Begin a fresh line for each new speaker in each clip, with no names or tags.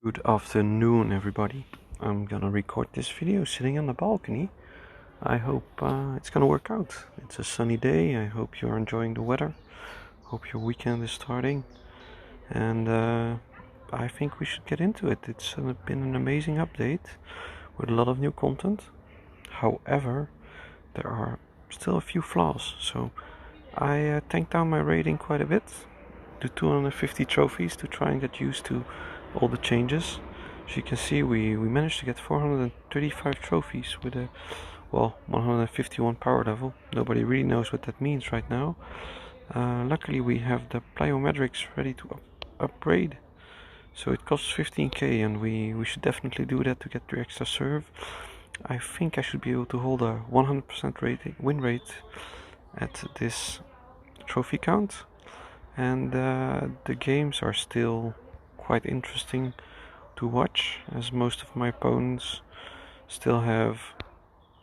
Good afternoon, everybody. I'm gonna record this video sitting on the balcony. I hope it's gonna work out. It's a sunny day. I hope you're enjoying the weather. Hope your weekend is starting. And I think we should get into it. It's been an amazing update with a lot of new content. However, there are still a few flaws. So I tanked down my rating quite a bit to 250 trophies to try and get used to all the changes. As you can see, we managed to get 435 trophies with a 151 power level. Nobody really knows what that means right now. Luckily we have the plyometrics ready to upgrade, so it costs 15k, and we should definitely do that to get the extra serve. I think I should be able to hold a 100% win rate at this trophy count, and the games are still quite interesting to watch, as most of my opponents still have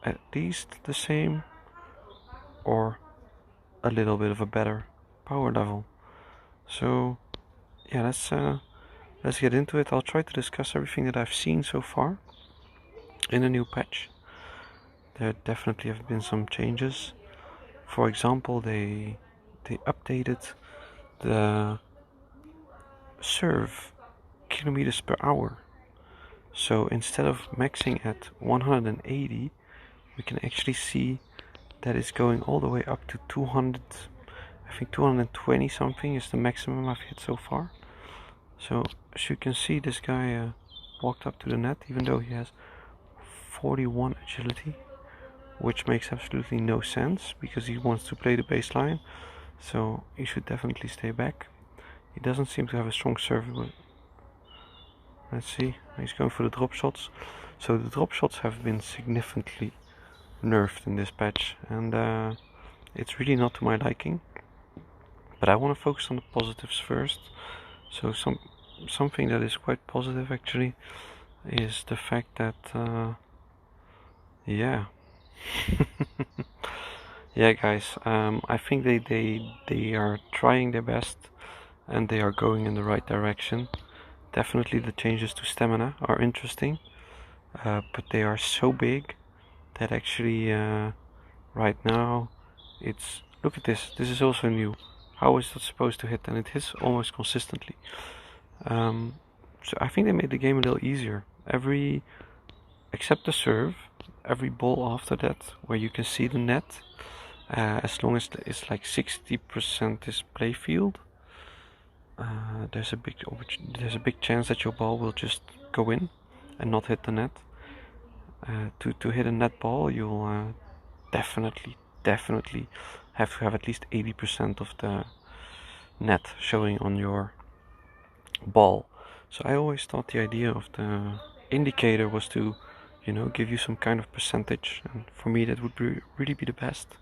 at least the same or a little bit of a better power level. So yeah, let's get into it. I'll try to discuss everything that I've seen so far in the new patch. There definitely have been some changes. For example, they updated the serve kilometers per hour. So instead of maxing at 180, we can actually see that it's going all the way up to 200. I think 220 something is the maximum I've hit so far. So as you can see, this guy walked up to the net even though he has 41 agility, which makes absolutely no sense because he wants to play the baseline, so he should definitely stay back. He doesn't seem to have a strong serve, but let's see, he's going for the drop shots. So the drop shots have been significantly nerfed in this patch, and it's really not to my liking. But I want to focus on the positives first. So something that is quite positive actually is the fact that yeah yeah guys, I think they are trying their best and they are going in the right direction. Definitely the changes to stamina are interesting, but they are so big that actually right now it's, look at this is also new. How is that supposed to hit? And it hits almost consistently. So I think they made the game a little easier. Except the serve, every ball after that where you can see the net, as long as it's like 60% is playfield, there's a big chance that your ball will just go in and not hit the net. To hit a net ball, you'll definitely have to have at least 80% of the net showing on your ball. So I always thought the idea of the indicator was to, give you some kind of percentage, and for me that would really be the best.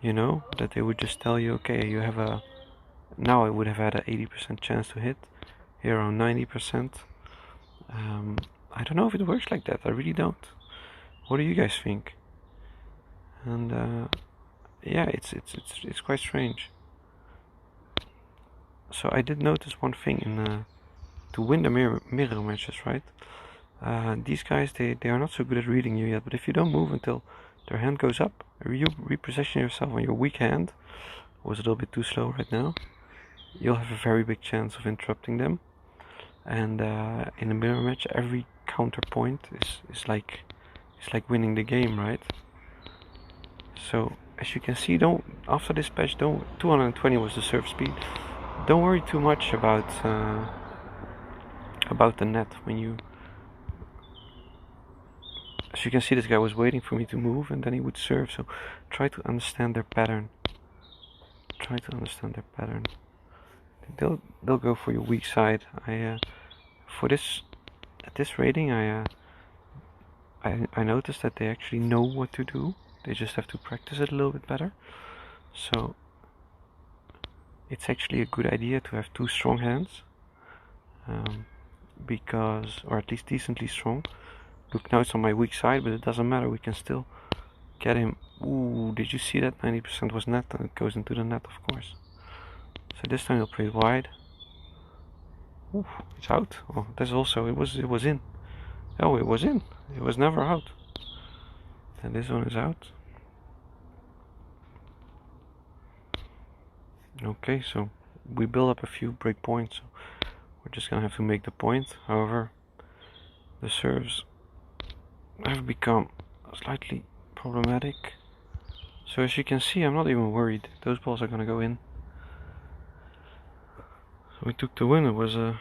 That they would just tell you, okay, you have now I would have had an 80% chance to hit, here around 90%. I don't know if it works like that. I really don't. What do you guys think? And yeah, it's quite strange. So I did notice one thing to win the mirror matches, right? These guys, they are not so good at reading you yet, but if you don't move until their hand goes up, you reposition yourself on your weak hand, was a little bit too slow right now, you'll have a very big chance of interrupting them. And in a mirror match, every counterpoint is like winning the game, right? So as you can see, after this patch, 220 was the serve speed. Don't worry too much about the net when you. As you can see, this guy was waiting for me to move and then he would serve. So try to understand their pattern. They'll go for your weak side. For this, at this rating, I noticed that they actually know what to do. They just have to practice it a little bit better. So it's actually a good idea to have two strong hands, or at least decently strong. Look, now it's on my weak side, but it doesn't matter. We can still get him. Ooh, did you see that? 90% was net, and it goes into the net, of course. So this time he'll play it wide. Ooh, it's out. Oh, that's also, it was in. Oh, it was in. It was never out. And this one is out. Okay, so we build up a few break points. So we're just gonna have to make the point. However, the serves have become slightly problematic. So as you can see, I'm not even worried. Those balls are gonna go in. So we took the win. It was a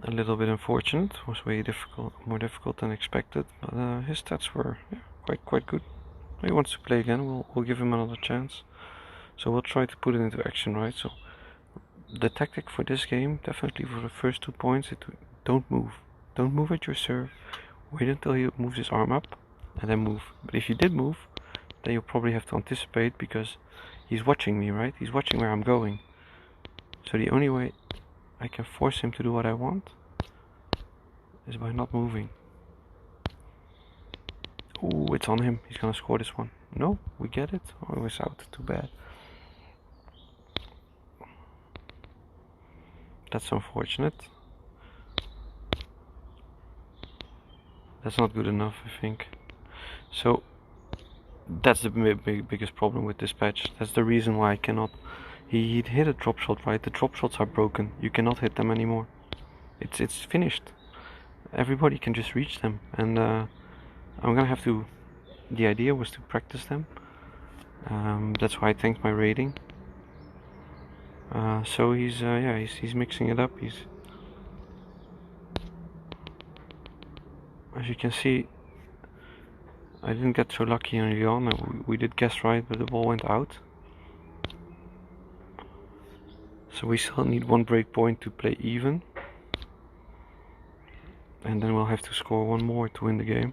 little bit unfortunate. It was way difficult, more difficult than expected. But his stats were quite good. He wants to play again. We'll give him another chance. So we'll try to put it into action, right? So the tactic for this game, definitely for the first 2 points, is don't move. Don't move at your serve. Wait until he moves his arm up, and then move. But if you did move, then you'll probably have to anticipate because he's watching me, right? He's watching where I'm going. So the only way I can force him to do what I want is by not moving. Ooh, it's on him. He's gonna score this one. No, we get it. Oh, it was out. Too bad. That's unfortunate. That's not good enough, I think. So that's the biggest problem with this patch. That's the reason why I cannot. He hit a drop shot, right? The drop shots are broken. You cannot hit them anymore. It's finished. Everybody can just reach them, and I'm gonna have to. The idea was to practice them. That's why I tanked my rating. So he's mixing it up. As you can see, I didn't get so lucky early on. We did guess right, but the ball went out. So we still need one break point to play even. And then we'll have to score one more to win the game.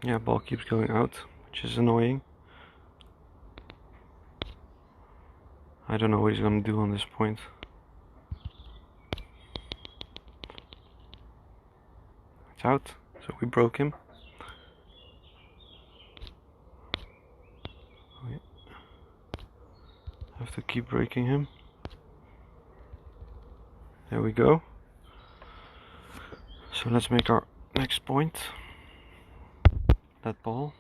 Yeah, ball keeps going out, which is annoying. I don't know what he's gonna do on this point. It's out, so we broke him. We have to keep breaking him. There we go. So let's make our next point. That ball.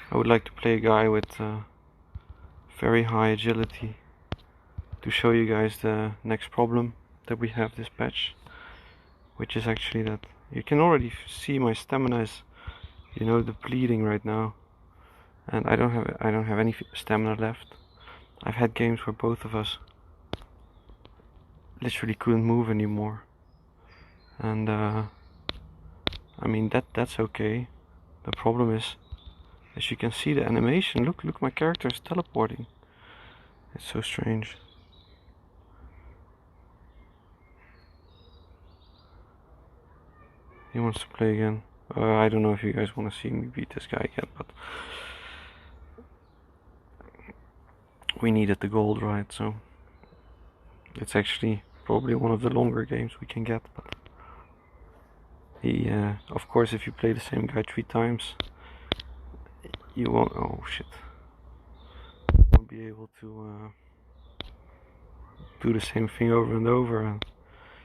I would like to play a guy with very high agility to show you guys the next problem that we have this patch, which is actually that you can already see my stamina is, depleting right now, and I don't have any stamina left. I've had games where both of us literally couldn't move anymore, and I mean that's okay. The problem is, as you can see, the animation. Look, my character is teleporting. It's so strange. He wants to play again. I don't know if you guys want to see me beat this guy again, but we needed the gold, right? So it's actually probably one of the longer games we can get. But of course, if you play the same guy 3 times, you won't. Oh shit! You won't be able to do the same thing over and over, and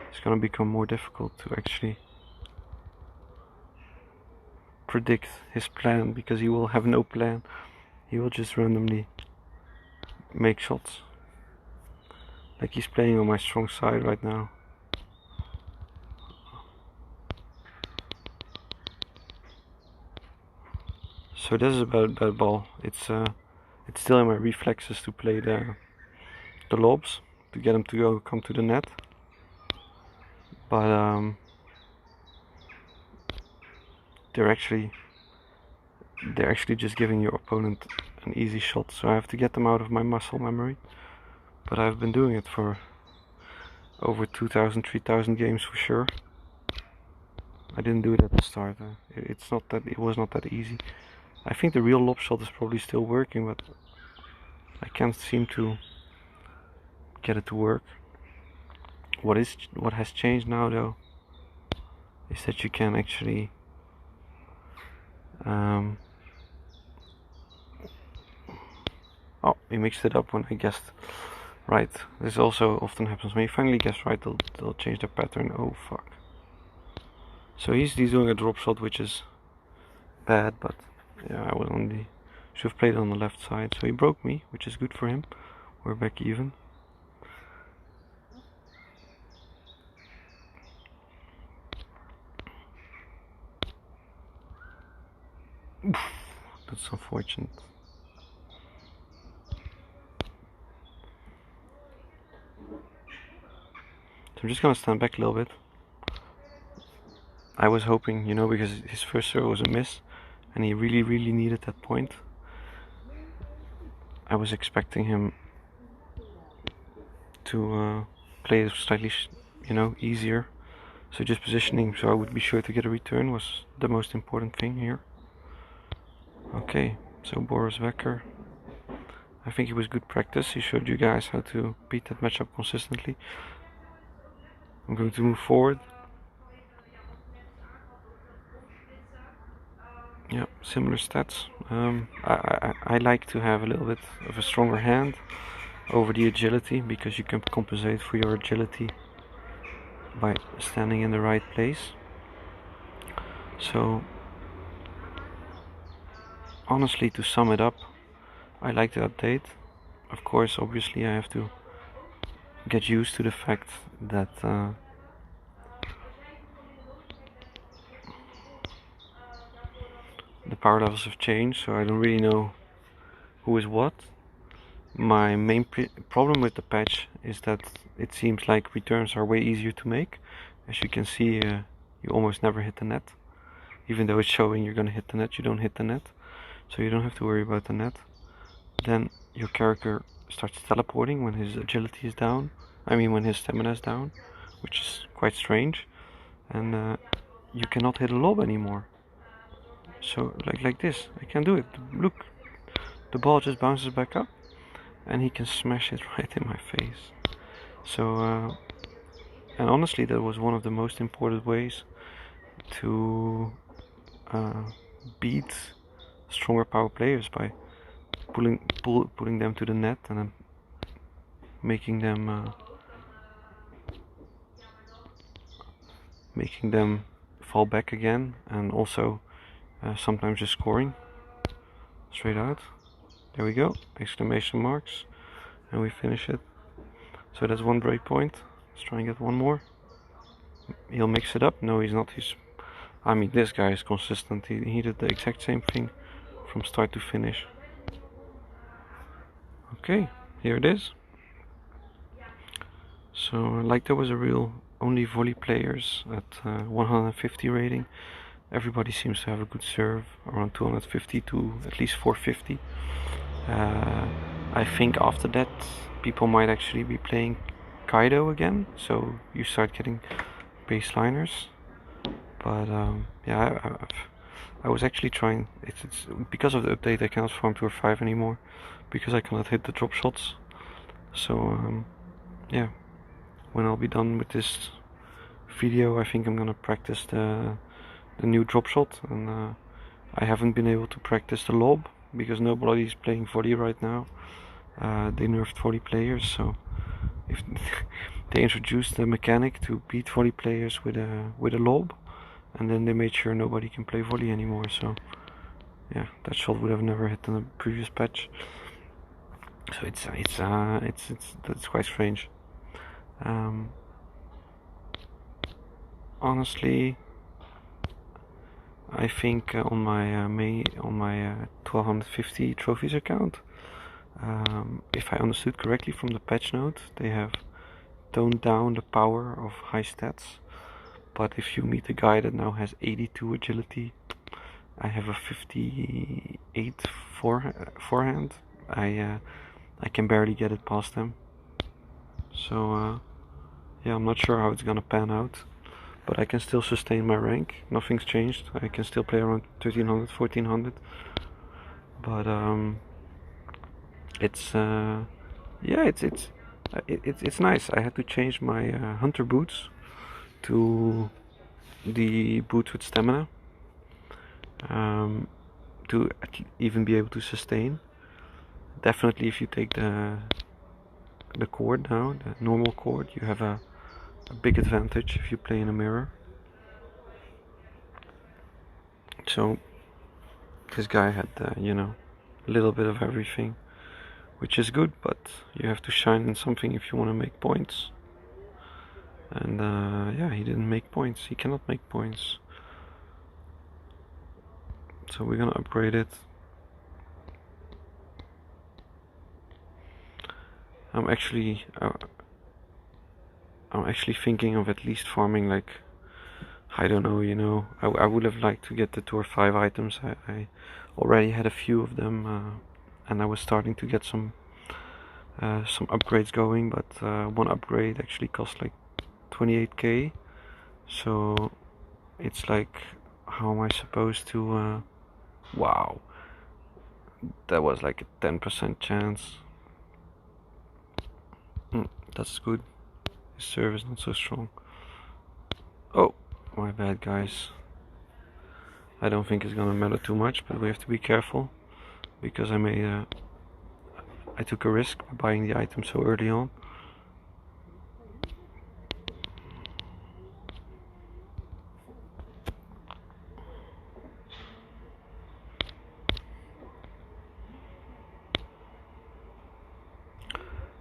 it's gonna become more difficult to actually predict his plan, because he will have no plan. He will just randomly make shots. Like he's playing on my strong side right now. So this is about that ball. It's still in my reflexes to play the lobs to get him to come to the net. But they're actually just giving your opponent an easy shot, so I have to get them out of my muscle memory. But I've been doing it for over 2,000, 3,000 games for sure. I didn't do it at the start. It was not that easy. I think the real lob shot is probably still working, but I can't seem to get it to work. What has changed now though is that you can actually Um, oh, he mixed it up when I guessed right. This also often happens when you finally guess right. They'll change their pattern. Oh fuck. So he's doing a drop shot, which is bad, but yeah, I was on the should have played on the left side. So he broke me, which is good for him. We're back even. Oof, that's unfortunate. So I'm just gonna stand back a little bit. I was hoping, you know, because his first serve was a miss, and he really needed that point. I was expecting him to play it slightly, you know, easier. So just positioning so I would be sure to get a return was the most important thing here. Okay, so Boris Becker. I think it was good practice. He showed you guys how to beat that matchup consistently. I'm going to move forward. Yeah, similar stats. I like to have a little bit of a stronger hand over the agility, because you can compensate for your agility by standing in the right place. So honestly, to sum it up, I like the update. Of course, obviously I have to get used to the fact that the power levels have changed, so I don't really know who is what. My main problem with the patch is that it seems like returns are way easier to make. As you can see, you almost never hit the net. Even though it's showing you're gonna hit the net, you don't hit the net. So you don't have to worry about the net. Then your character starts teleporting when his agility is down. I mean when his stamina is down, which is quite strange. And you cannot hit a lob anymore. So like this, I can do it. Look, the ball just bounces back up, and he can smash it right in my face. So, and honestly, that was one of the most important ways to beat stronger power players, by pulling them to the net and then making them fall back again, and also sometimes just scoring straight out. There we go, exclamation marks, and we finish it. So that's one break point. Let's try and get one more. He'll mix it up. No, he's not. I mean, this guy is consistent. He did the exact same thing from start to finish. Okay, here it is. So, like, there was a real only volley players at 150 rating. Everybody seems to have a good serve, around 250 to at least 450. I think after that, people might actually be playing Kaido again, so you start getting baseliners. But yeah, I was actually trying. It's because of the update I cannot farm Tour 5 anymore, because I cannot hit the drop shots. So yeah, when I'll be done with this video, I think I'm gonna practice the new drop shot, and I haven't been able to practice the lob because nobody's playing volley right now. They nerfed volley players, so if they introduced the mechanic to beat volley players with a lob, and then they made sure nobody can play volley anymore. So yeah, that shot would have never hit in the previous patch. So that's quite strange. Honestly, I think on my 1250 trophies account, if I understood correctly from the patch note, they have toned down the power of high stats. But if you meet a guy that now has 82 agility, I have a 58 forehand. I can barely get it past him. So yeah, I'm not sure how it's gonna pan out, but I can still sustain my rank. Nothing's changed. I can still play around 1300, 1400. But yeah, it's nice. I had to change my hunter boots to the boots with stamina. to even be able to sustain. Definitely, if you take the chord now, the normal chord, you have a big advantage if you play in a mirror. So this guy had, you know, a little bit of everything, which is good, but you have to shine in something if you want to make points. And yeah, he didn't make points. He cannot make points. So we're gonna upgrade it. I'm actually thinking of at least farming, like, I don't know, you know, I would have liked to get the Tour 5 items. I already had a few of them, and I was starting to get some upgrades going, but one upgrade actually cost like 28k. So it's like, how am I supposed to? Wow, that was like a 10% chance. That's good. His serve is not so strong. Oh, my bad, guys. I don't think it's gonna matter too much, but we have to be careful because I took a risk by buying the item so early on.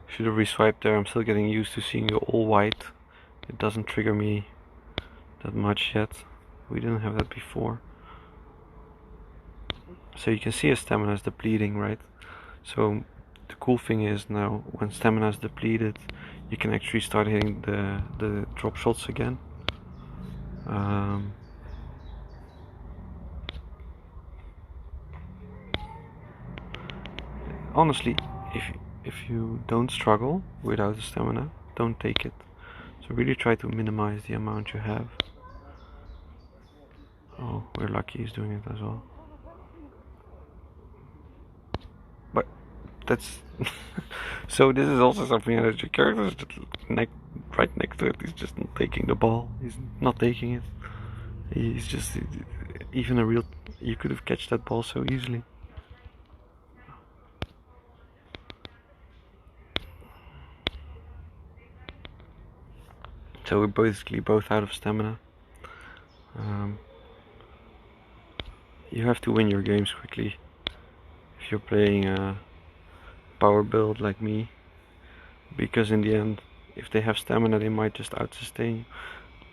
Should have reswiped there. I'm still getting used to seeing the all white. It doesn't trigger me that much yet. We didn't have that before. So you can see his stamina is depleting, right? So the cool thing is now when stamina is depleted, you can actually start hitting the drop shots again. Honestly, if you don't struggle without the stamina, don't take it. So really try to minimize the amount you have. Oh, we're lucky he's doing it as well. But that's so this is also something that your character is just right next to it. He's just not taking the ball. He's not taking it. He's just even a real. You could have catched that ball so easily. So we're basically both out of stamina. You have to win your games quickly if you're playing a power build like me, because in the end, if they have stamina, they might just out-sustain you.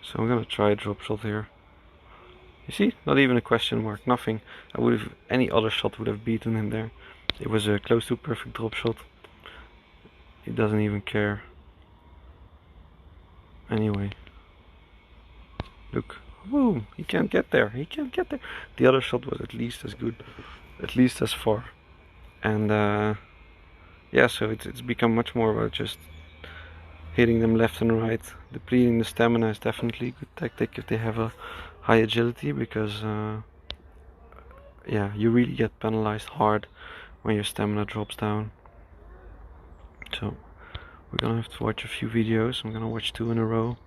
So I'm gonna try a drop shot here. You see, not even a question mark, nothing. I would have, any other shot would have beaten him there. It was a close to perfect drop shot. He doesn't even care. Anyway, look, boom! He can't get there. He can't get there. The other shot was at least as good, at least as far. And yeah, so it's become much more about just hitting them left and right. Depleting the stamina is definitely a good tactic if they have a high agility, because yeah, you really get penalized hard when your stamina drops down. So we're gonna have to watch a few videos. I'm gonna watch 2 in a row.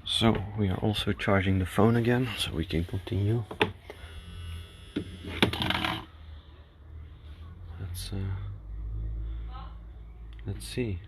So we are also charging the phone again, so we can continue. Let's see.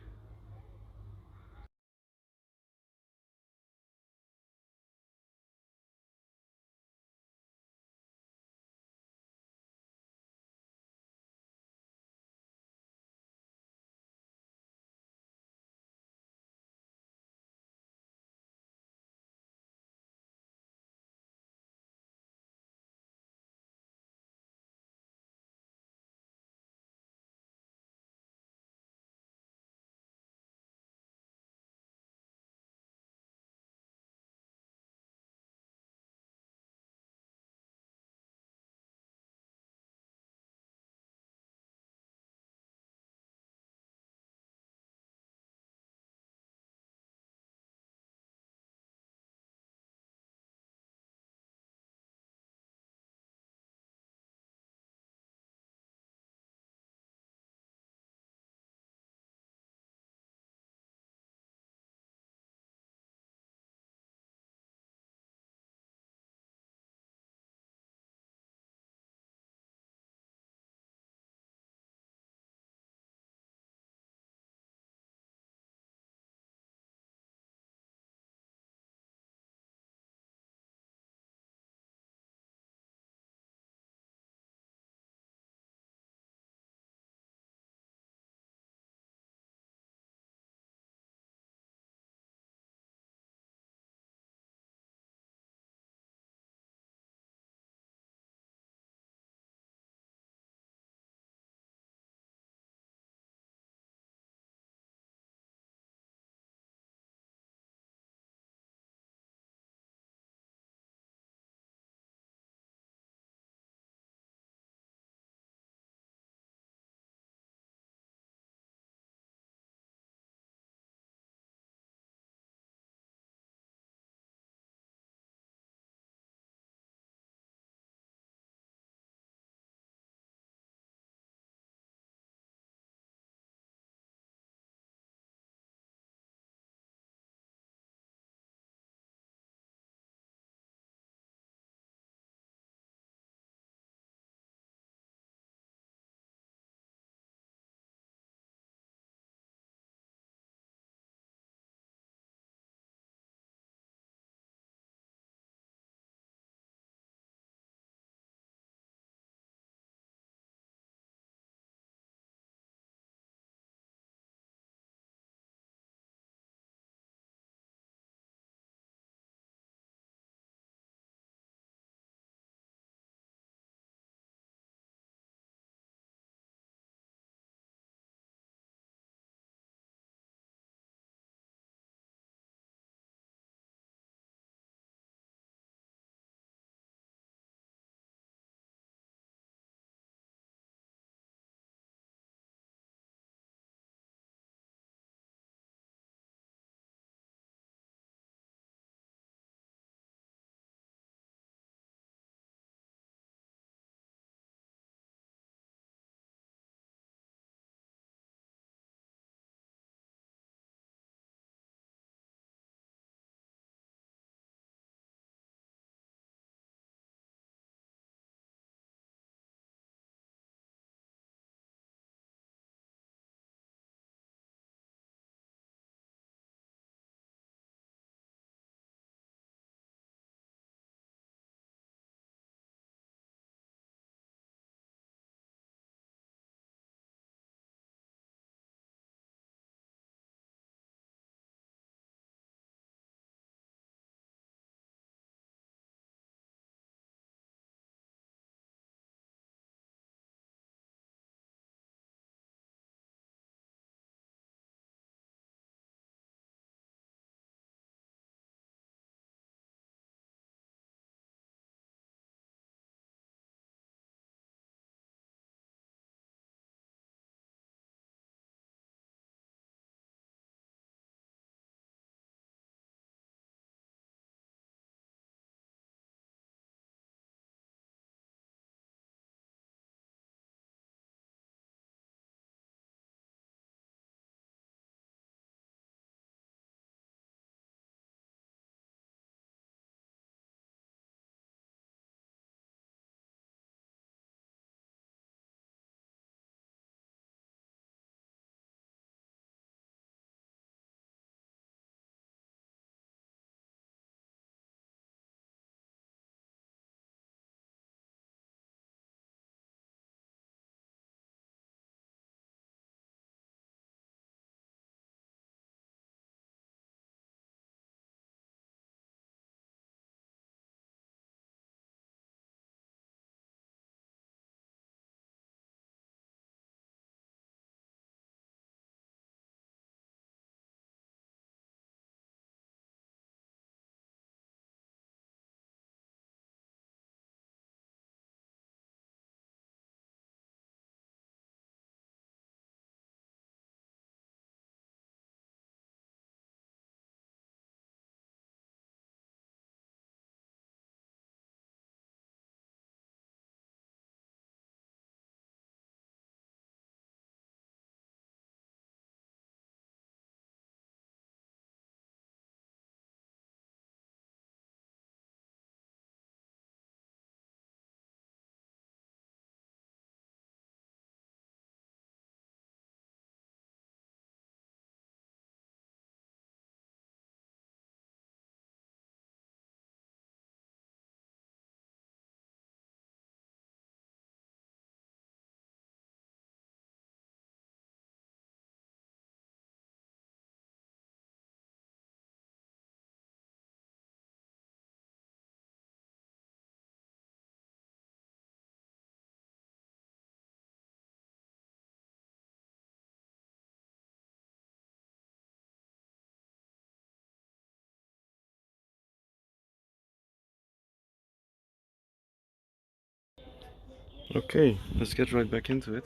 Okay, let's get right back into it.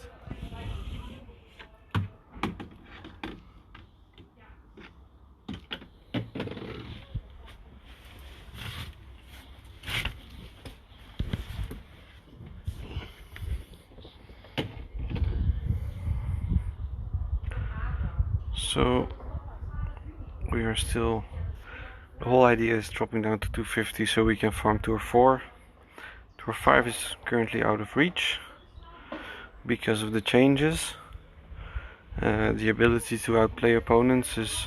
So we are still, the whole idea is dropping down to 250 so we can farm Tour 4. Tour 5 is currently out of reach because of the changes. The ability to outplay opponents is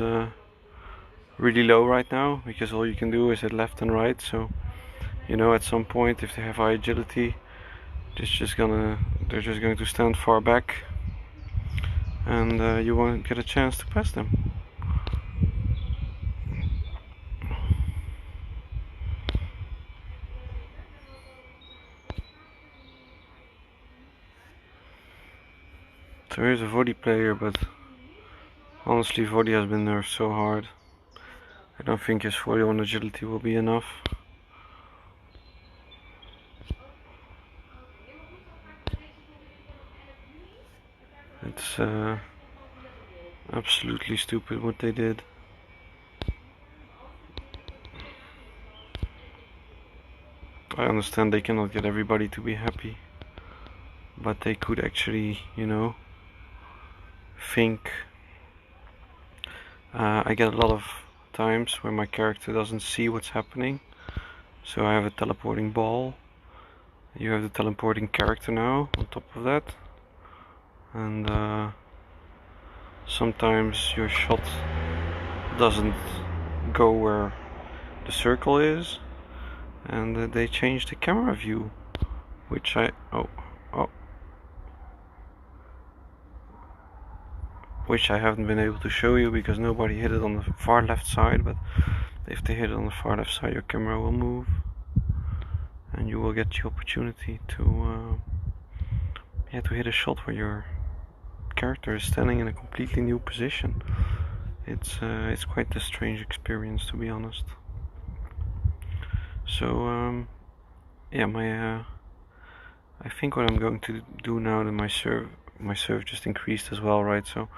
really low right now, because all you can do is hit left and right. So you know, at some point, if they have high agility, they're just going to stand far back, and you won't get a chance to pass them. So here's a Vodi player, but honestly Vodi has been nerfed so hard. I don't think his 41 agility will be enough. It's absolutely stupid what they did. I understand they cannot get everybody to be happy, but they could actually, you know, think. I get a lot of times where my character doesn't see what's happening. So I have a teleporting ball. You have the teleporting character now on top of that. And sometimes your shot doesn't go where the circle is. And they changed the camera view. Which which I haven't been able to show you because nobody hit it on the far left side, but if they hit it on the far left side, your camera will move and you will get the opportunity to hit a shot where your character is standing in a completely new position. It's quite a strange experience, to be honest. So yeah, I think what I'm going to do now that my serve just increased as well, right? So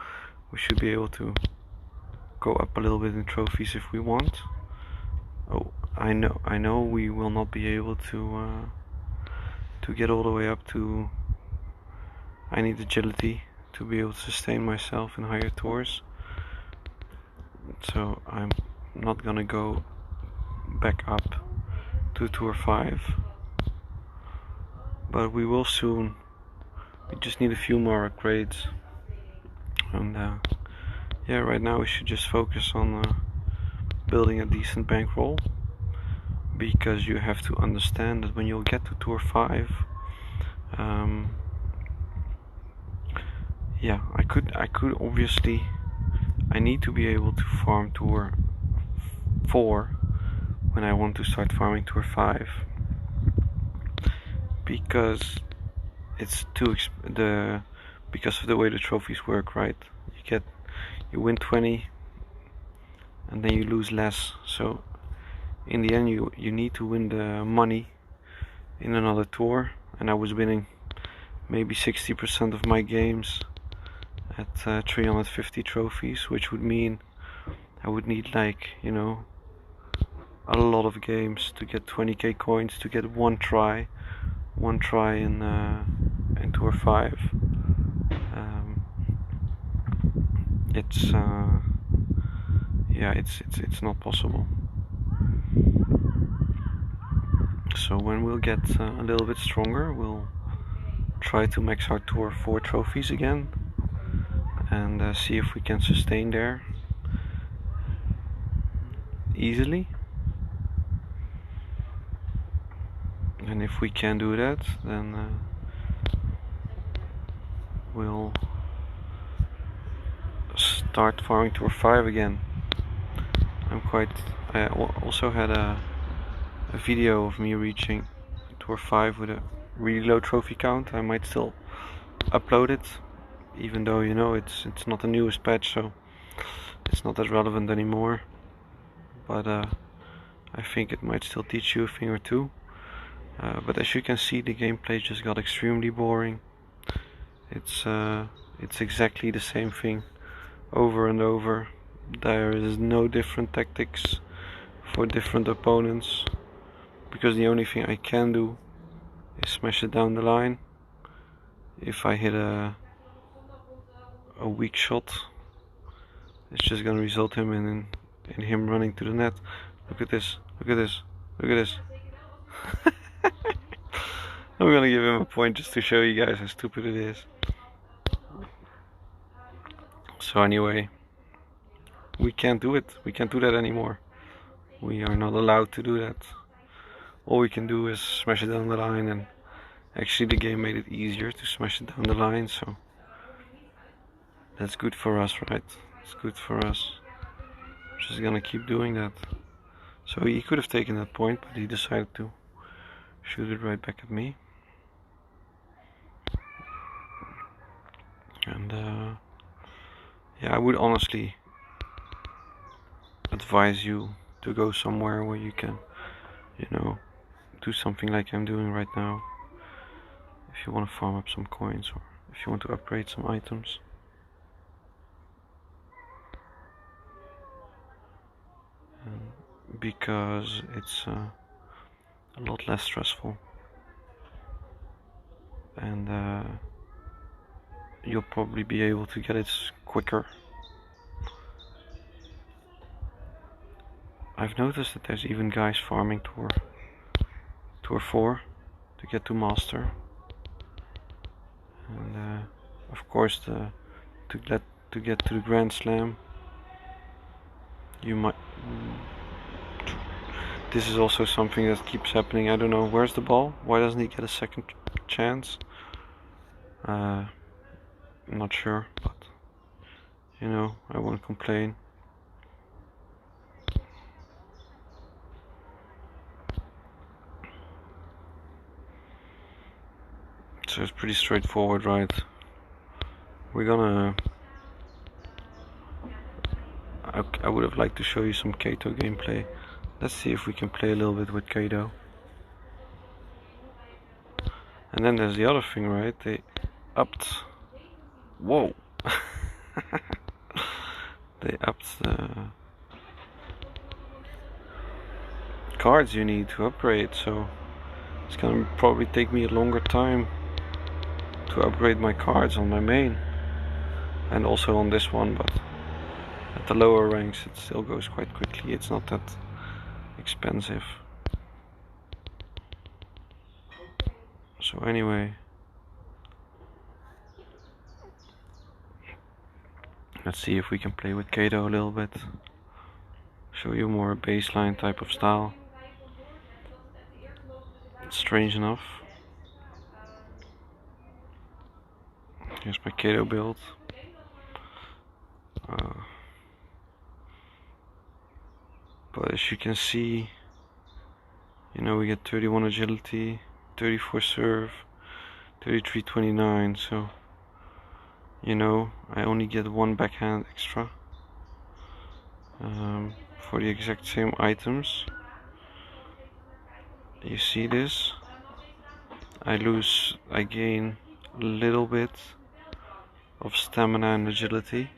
we should be able to go up a little bit in trophies if we want. Oh, I know we will not be able to get all the way up to. I need agility to be able to sustain myself in higher tours. So I'm not gonna go back up to Tour 5. But we will soon. We just need a few more upgrades. And yeah, right now we should just focus on building a decent bankroll. Because you have to understand that when you'll get to Tour 5, yeah, I could obviously, I need to be able to farm Tour 4 when I want to start farming Tour 5, because it's because of the way the trophies work, right? You win 20 and then you lose less, so in the end you need to win the money in another tour, and I was winning maybe 60% of my games at 350 trophies, which would mean I would need, like, you know, a lot of games to get 20k coins to get one try in Tour 5. It's yeah, it's not possible. So when we'll get a little bit stronger, we'll try to max out Tour 4 trophies again and see if we can sustain there easily. And if we can do that, then we'll start farming Tour 5 again. I also had a video of me reaching Tour 5 with a really low trophy count. I might still upload it, even though, you know, it's not the newest patch, so it's not that relevant anymore. But I think it might still teach you a thing or two. But as you can see, the gameplay just got extremely boring. It's exactly the same thing over and over. There is no different tactics for different opponents, because the only thing I can do is smash it down the line. If I hit a weak shot, it's just gonna result in him running to the net. Look at this, look at this, look at this. I'm gonna give him a point just to show you guys how stupid it is. So anyway, we can't do it. We can't do that anymore. We are not allowed to do that. All we can do is smash it down the line, and actually the game made it easier to smash it down the line, so that's good for us, right? It's good for us. Just gonna keep doing that. So he could have taken that point, but he decided to shoot it right back at me. And yeah, I would honestly advise you to go somewhere where you can, you know, do something like I'm doing right now. If you want to farm up some coins, or if you want to upgrade some items. Because it's a lot less stressful, and you'll probably be able to get it quicker. I've noticed that there's even guys farming Tour 4 to get to Master, and of course to get to the Grand Slam, you might. This is also something that keeps happening. I don't know, where's the ball? Why doesn't he get a second chance? I'm not sure, but you know, I won't complain. So it's pretty straightforward, right? We're gonna... I would have liked to show you some Kaito gameplay. Let's see if we can play a little bit with Kaito. And then there's the other thing, right? They upped... Whoa! They upped the cards you need to upgrade, so it's gonna probably take me a longer time to upgrade my cards on my main, and also on this one, but at the lower ranks it still goes quite quickly. It's not that expensive. So anyway, let's see if we can play with Kaito a little bit. Show you more a baseline type of style. It's strange enough. Here's my Kaito build. But as you can see, you know, we get 31 agility, 34 serve, 33-29, so you know, I only get one backhand extra for the exact same items. You see this? I gain a little bit of stamina and agility,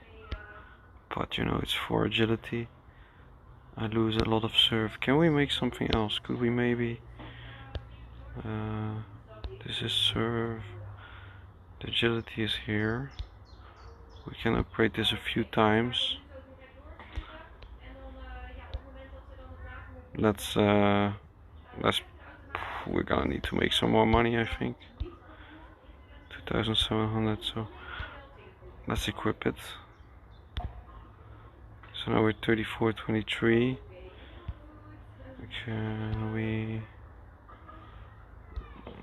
but you know, it's for agility. I lose a lot of serve. Can we make something else? Could we maybe... this is serve. The agility is here. We can upgrade this a few times. We're gonna need to make some more money, I think. 2,700, so let's equip it. So now we're 34-23. Can we...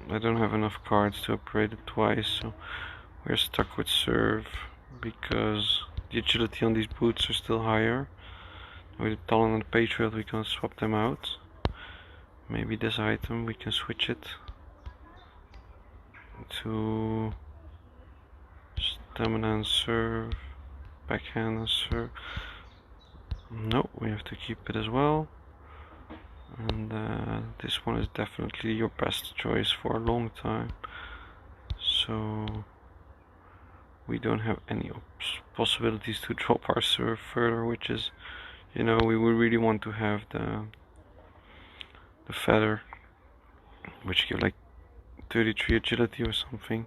I don't have enough cards to upgrade it twice, so we're stuck with serve, because the agility on these boots are still higher. With the Talon and the Patriot we can swap them out. Maybe this item we can switch it to stamina and serve, backhand and serve. No, we have to keep it as well. and this one is definitely your best choice for a long time. So we don't have any possibilities to drop our serve further, which is, you know, we would really want to have the feather, which give like 33 agility or something,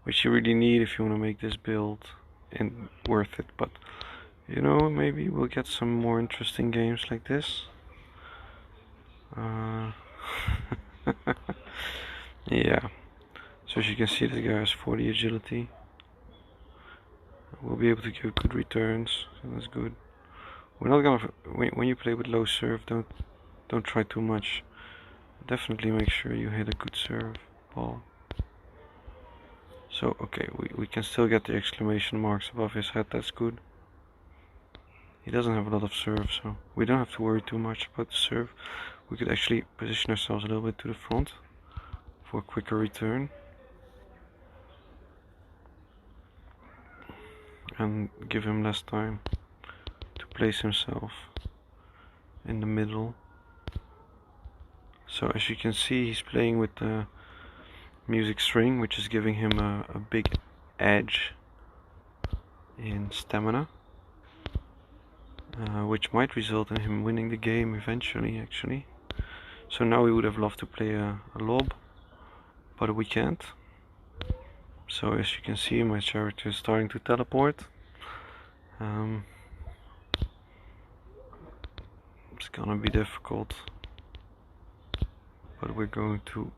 which you really need if you want to make this build and worth it. But you know, maybe we'll get some more interesting games like this. Yeah, so as you can see, this guy has 40 agility. We'll be able to give good returns, so that's good. We're not gonna, when you play with low serve, don't try too much. Definitely make sure you hit a good serve ball. So okay, we can still get the exclamation marks above his head, that's good. He doesn't have a lot of serve, so we don't have to worry too much about the serve. We could actually position ourselves a little bit to the front for a quicker return. And give him less time to place himself in the middle. So as you can see, he's playing with the music string, which is giving him a big edge in stamina, which might result in him winning the game eventually, actually. So now we would have loved to play a lob, but we can't. So as you can see, my character is starting to teleport. It's gonna be difficult, but we're going to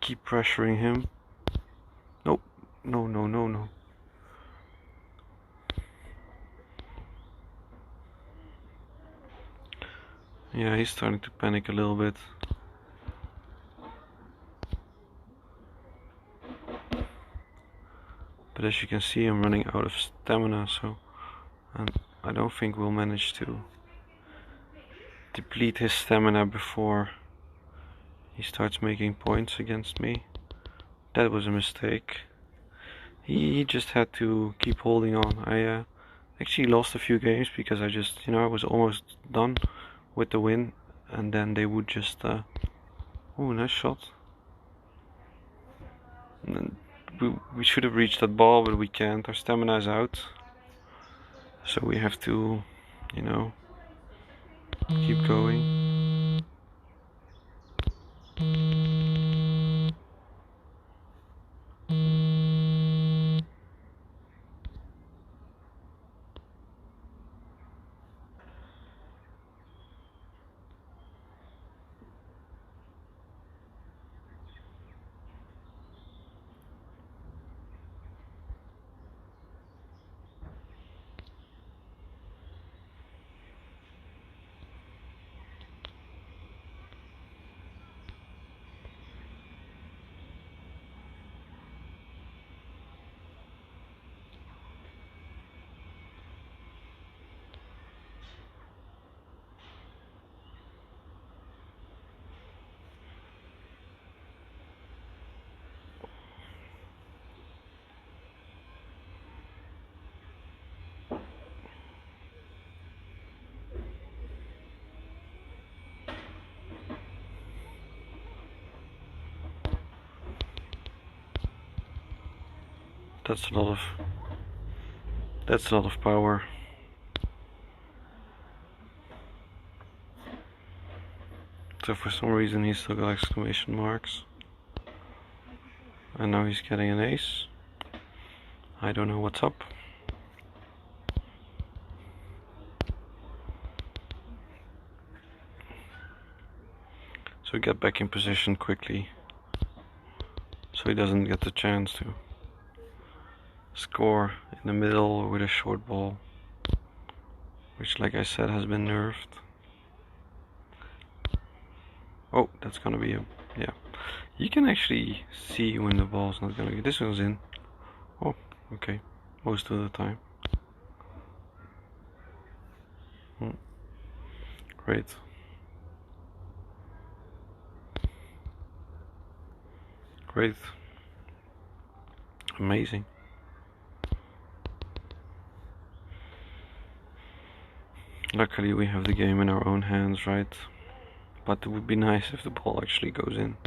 keep pressuring him. Nope, no. Yeah, he's starting to panic a little bit. But as you can see, I'm running out of stamina, so I don't think we'll manage to deplete his stamina before he starts making points against me. That was a mistake. He just had to keep holding on. I actually lost a few games because I just, you know, I was almost done with the win, and then they would just oh, nice shot. And then we should have reached that ball, but we can't. Our stamina is out, so we have to, you know, keep going. That's a lot of power. So for some reason he still got exclamation marks. And now he's getting an ace. I don't know what's up. So get back in position quickly, so he doesn't get the chance to score in the middle or with a short ball, which, like I said, has been nerfed. Oh, that's gonna be a, yeah. You can actually see when the ball's not gonna get. This one's in. Oh, okay. Most of the time. Great. Great. Amazing. Luckily we have the game in our own hands, right? But it would be nice if the ball actually goes in.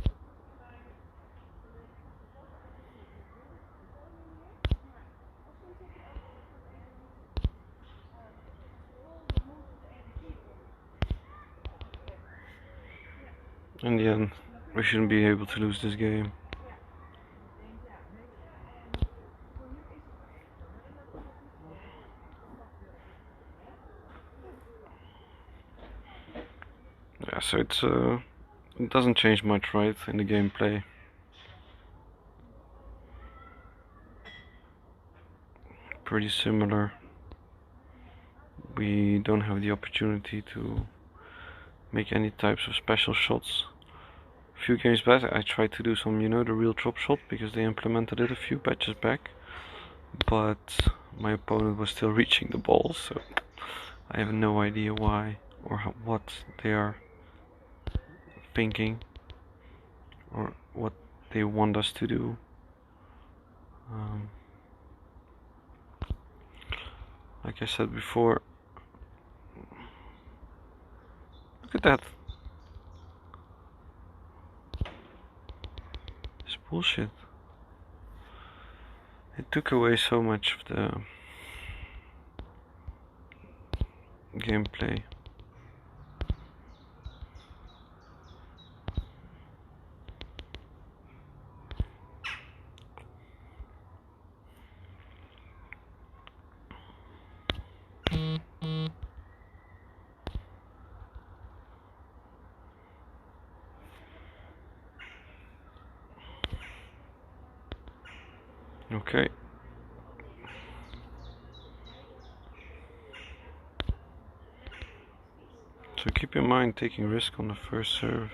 In the end, we shouldn't be able to lose this game. Yeah, so it doesn't change much, right, in the gameplay. Pretty similar. We don't have the opportunity to make any types of special shots. A few games back I tried to do some, the real drop shot, because they implemented it a few patches back, but my opponent was still reaching the ball, so I have no idea why or what they are thinking or what they want us to do. Like I said before, look at that. It's bullshit. It took away so much of the gameplay. Okay. So keep in mind, taking risk on the first serve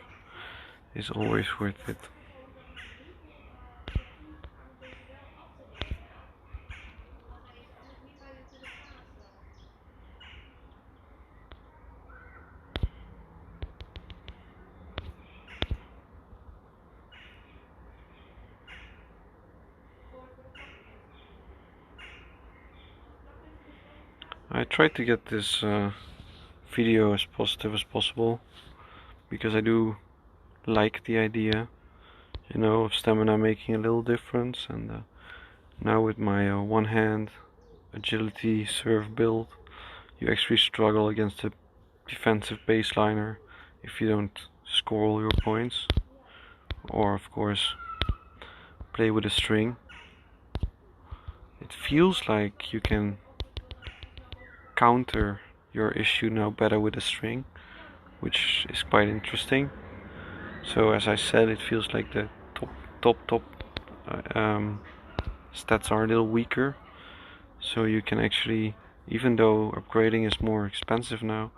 is always worth it. I tried to get this video as positive as possible, because I do like the idea, of stamina making a little difference, and now with my one hand agility serve build, you actually struggle against a defensive baseliner if you don't score all your points, or of course play with a string. It feels like you can counter your issue now better with a string, which is quite interesting. So as I said, it feels like the top stats are a little weaker, so you can actually, even though upgrading is more expensive now,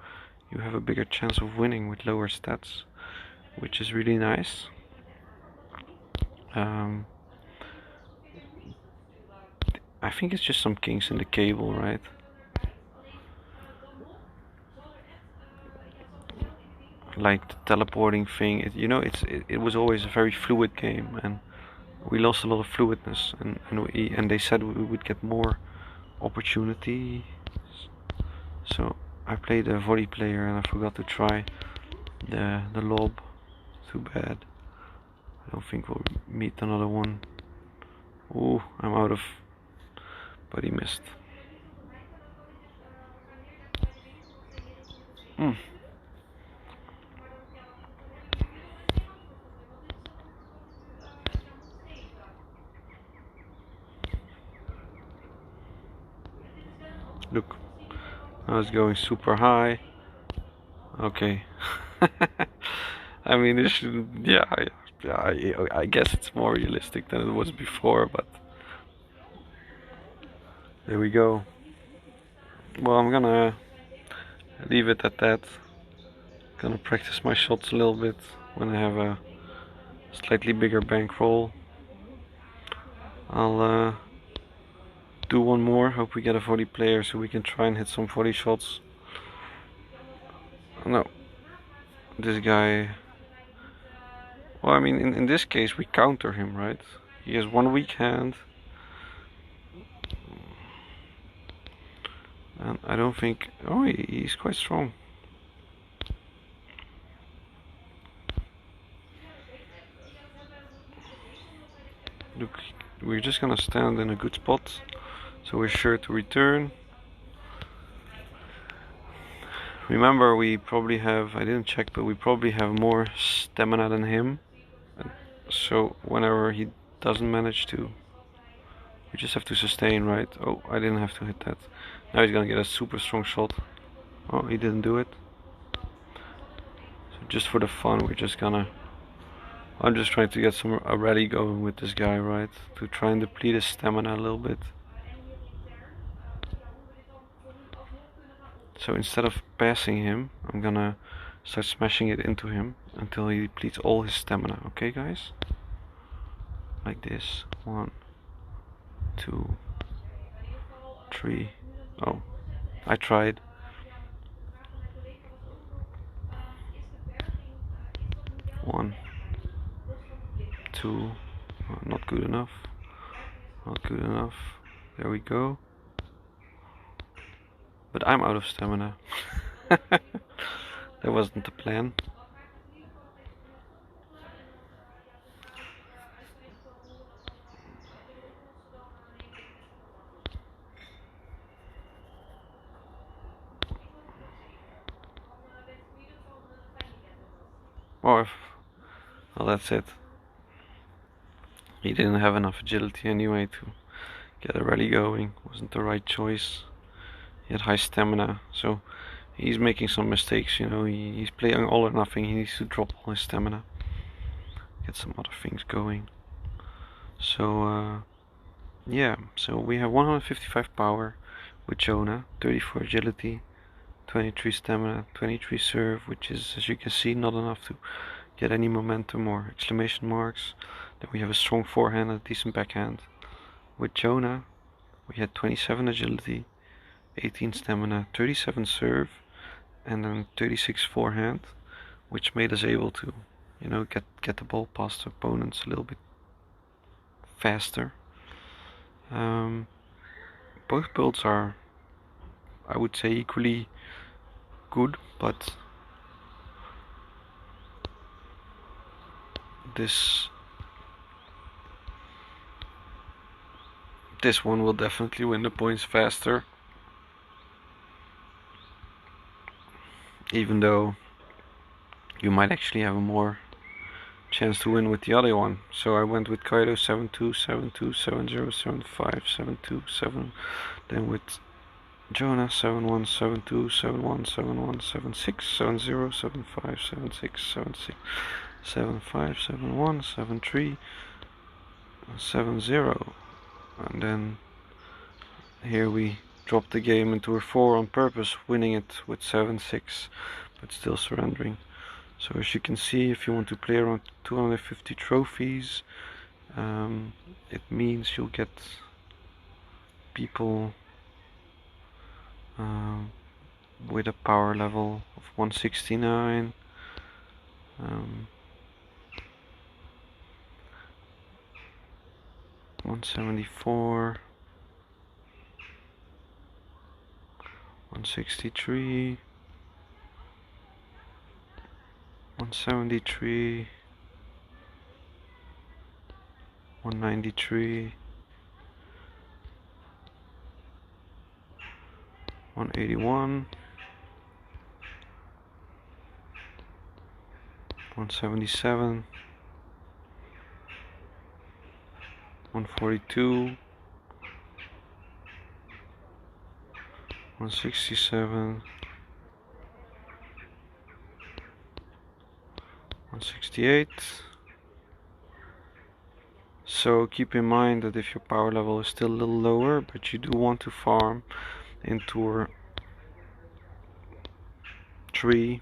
you have a bigger chance of winning with lower stats, which is really nice. I think it's just some kinks in the cable, right? Like the teleporting thing, it was always a very fluid game, and we lost a lot of fluidness, and they said we would get more opportunity. So I played a volley player and I forgot to try the lob. Too bad. I don't think we'll meet another one. Ooh, I'm out of. But he missed. Look, I was going super high. Okay. I mean, this should, yeah, I guess it's more realistic than it was before, but there we go. Well, I'm gonna leave it at that. Gonna practice my shots a little bit when I have a slightly bigger bankroll. I'll do one more. Hope we get a volley player so we can try and hit some volley shots. No, this guy. Well, I mean, in this case, we counter him, right? He has one weak hand. And I don't think... Oh, he's quite strong. Look, we're just gonna stand in a good spot, so we're sure to return. Remember, we probably have, I didn't check, but we probably have more stamina than him. So whenever he doesn't manage to, we just have to sustain, right? Oh, I didn't have to hit that. Now he's gonna get a super strong shot. Oh, he didn't do it. So just for the fun, we're just gonna... I'm just trying to get a rally going with this guy, right? To try and deplete his stamina a little bit. So instead of passing him, I'm gonna start smashing it into him until he depletes all his stamina. Okay, guys? Like this. 1, 2, 3. Oh, I tried. 1, 2. Oh, not good enough. Not good enough. There we go. But I'm out of stamina. That wasn't the plan. Or if... Well, that's it. He didn't have enough agility anyway to get a rally going. Wasn't the right choice. He had high stamina, so he's making some mistakes, you know. He's playing all or nothing. He needs to drop all his stamina, get some other things going. So yeah, so we have 155 power with Jonah, 34 agility, 23 stamina, 23 serve, which is, as you can see, not enough to get any momentum or exclamation marks. Then we have a strong forehand and a decent backhand. With Jonah, we had 27 agility, 18 stamina, 37 serve, and then 36 forehand, which made us able to, you know, get the ball past opponents a little bit faster. Both builds are, I would say, equally good, but this one will definitely win the points faster, even though you might actually have a more chance to win with the other one. So I went with Kaito 7-2, 7-2, 7-0, 7-5, 7-2, 7. Then with Jonah 7-1, 7-2, 7-1, 7-1, 7-6, 7-0, 7-5, 7-6, 7-6, 7-5, 7-1, 7-3, 7-0. And then here we dropped the game into a 4 on purpose, winning it with 7-6, but still surrendering. So as you can see, if you want to play around 250 trophies, it means you'll get people with a power level of 169, 174, 163, 173, 193, 181, 177, 142, 167, 168. So keep in mind that if your power level is still a little lower, but you do want to farm in Tour 3,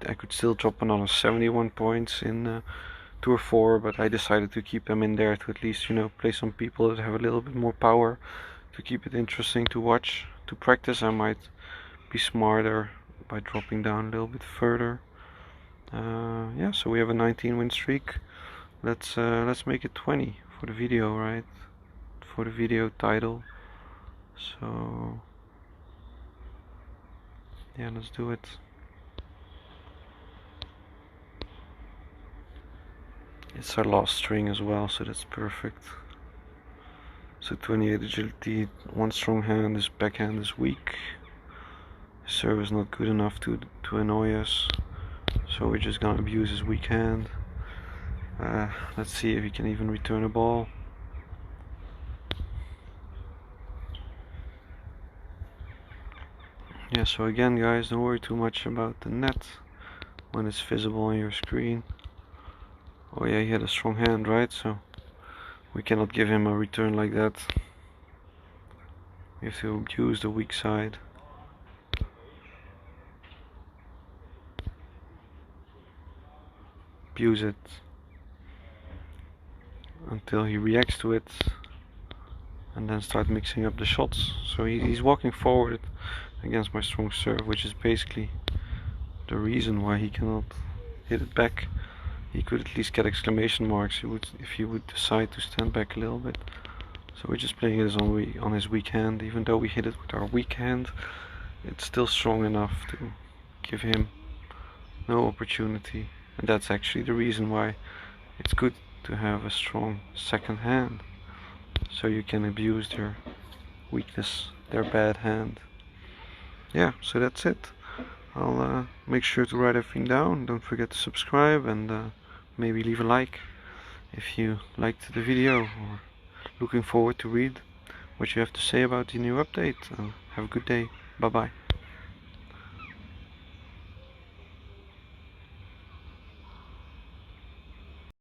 I could still drop another 71 points in Tour 4, but I decided to keep them in there to at least, you know, play some people that have a little bit more power, to keep it interesting to watch. To practice, I might be smarter by dropping down a little bit further. Yeah, so we have a 19 win streak. Let's make it 20 for the video, right? For the video title. So Yeah, let's do it. It's our last string as well, so that's perfect. So 28 agility, one strong hand, his backhand is weak. His serve is not good enough to annoy us, so we're just gonna abuse his weak hand. Let's see if he can even return a ball. Yeah, so again guys, don't worry too much about the net when it's visible on your screen. Oh yeah, he had a strong hand, right? So we cannot give him a return like that. We have to abuse the weak side. Abuse it until he reacts to it, and then start mixing up the shots. So he's walking forward against my strong serve, which is basically the reason why he cannot hit it back. He could at least get exclamation marks if he would decide to stand back a little bit. So we're just playing it on his weak hand. Even though we hit it with our weak hand, it's still strong enough to give him no opportunity. And that's actually the reason why it's good to have a strong second hand, so you can abuse their weakness, their bad hand. Yeah, so that's it. I'll make sure to write everything down. Don't forget to subscribe, and maybe leave a like if you liked the video, or looking forward to read what you have to say about the new update. Have a good day. Bye bye.